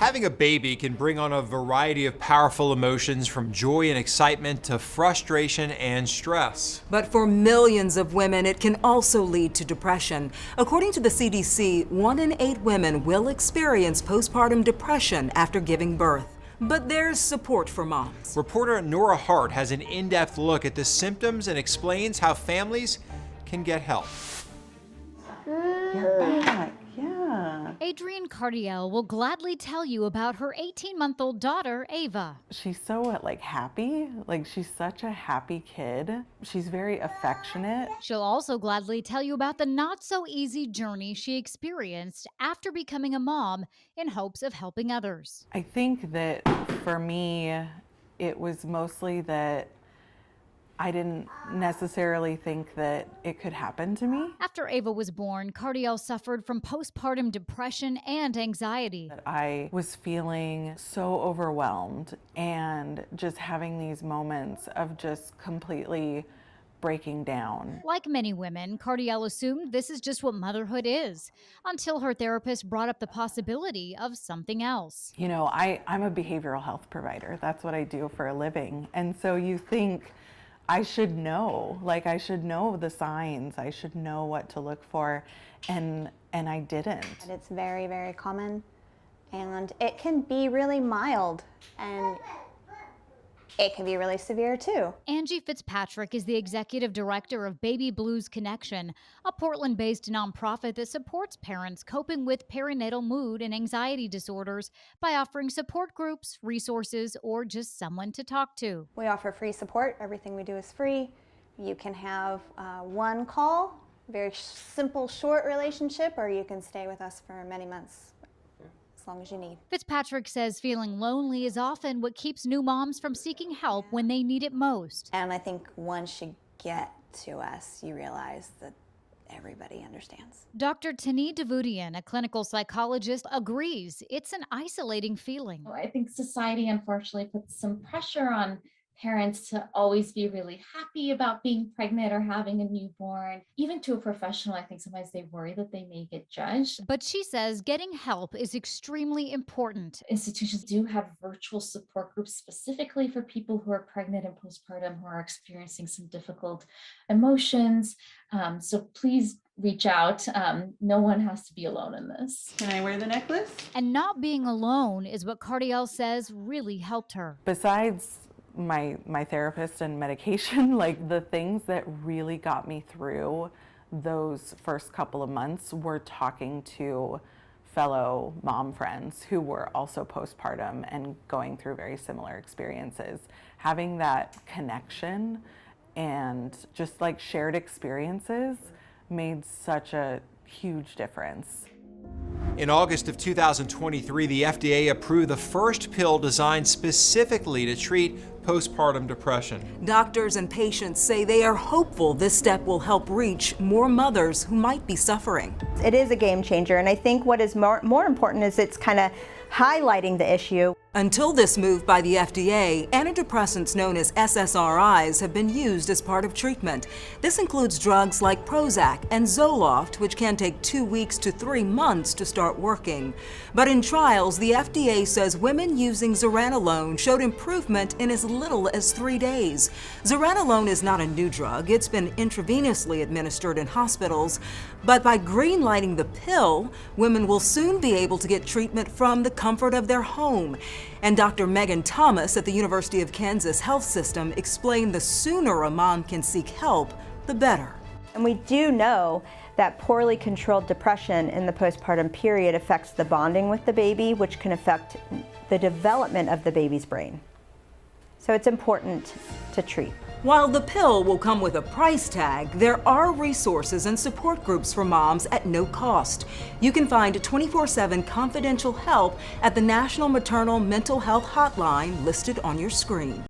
Having a baby can bring on a variety of powerful emotions, from joy and excitement to frustration and stress. But for millions of women, it can also lead to depression. According to the CDC, 1 in 8 women will experience postpartum depression after giving birth. But there's support for moms. Reporter Nora Hart has an in-depth look at the symptoms and explains how families can get help. You're back. Yeah. Adrienne Cardiel will gladly tell you about her 18-month-old daughter, Ava. She's so happy. She's such a happy kid. She's very affectionate. She'll also gladly tell you about the not-so-easy journey she experienced after becoming a mom in hopes of helping others. I think that for me, it was mostly that I didn't necessarily think that it could happen to me. After Ava was born, Cardiel suffered from postpartum depression and anxiety. I was feeling so overwhelmed and just having these moments of just completely breaking down. Like many women, Cardiel assumed this is just what motherhood is, until her therapist brought up the possibility of something else. You know, I'm a behavioral health provider. That's what I do for a living. And so you think, I should know, I should know the signs, I should know what to look for, and I didn't. And it's very, very common, and it can be really mild, and it can be really severe too. Angie Fitzpatrick is the executive director of Baby Blues Connection, a Portland-based nonprofit that supports parents coping with perinatal mood and anxiety disorders by offering support groups, resources, or just someone to talk to. We offer free support. Everything we do is free. You can have one call, very simple, short relationship, or you can stay with us for many months. As long as you need. Fitzpatrick says feeling lonely is often what keeps new moms from seeking help when they need it most. And I think once you get to us, you realize that everybody understands. Dr. Tani Davudian, a clinical psychologist, agrees it's an isolating feeling. I think society unfortunately puts some pressure on parents to always be really happy about being pregnant or having a newborn. Even to a professional, I think sometimes they worry that they may get judged. But she says getting help is extremely important. Institutions do have virtual support groups specifically for people who are pregnant and postpartum who are experiencing some difficult emotions. So please reach out. No one has to be alone in this. Can I wear the necklace? And not being alone is what Cardiel says really helped her. Besides my therapist and medication, the things that really got me through those first couple of months were talking to fellow mom friends who were also postpartum and going through very similar experiences. Having that connection and just shared experiences made such a huge difference. In August of 2023, the FDA approved the first pill designed specifically to treat postpartum depression. Doctors and patients say they are hopeful this step will help reach more mothers who might be suffering. It is a game changer, and I think what is more important is it's kind of highlighting the issue. Until this move by the FDA, antidepressants known as SSRIs have been used as part of treatment. This includes drugs like Prozac and Zoloft, which can take 2 weeks to 3 months to start working. But in trials, the FDA says women using zuranolone showed improvement in as little as 3 days. Zuranolone is not a new drug. It's been intravenously administered in hospitals. But by green-lighting the pill, women will soon be able to get treatment from the comfort of their home. And Dr. Megan Thomas at the University of Kansas Health System explained the sooner a mom can seek help, the better. And we do know that poorly controlled depression in the postpartum period affects the bonding with the baby, which can affect the development of the baby's brain. So it's important to treat. While the pill will come with a price tag, there are resources and support groups for moms at no cost. You can find 24/7 confidential help at the National Maternal Mental Health Hotline listed on your screen.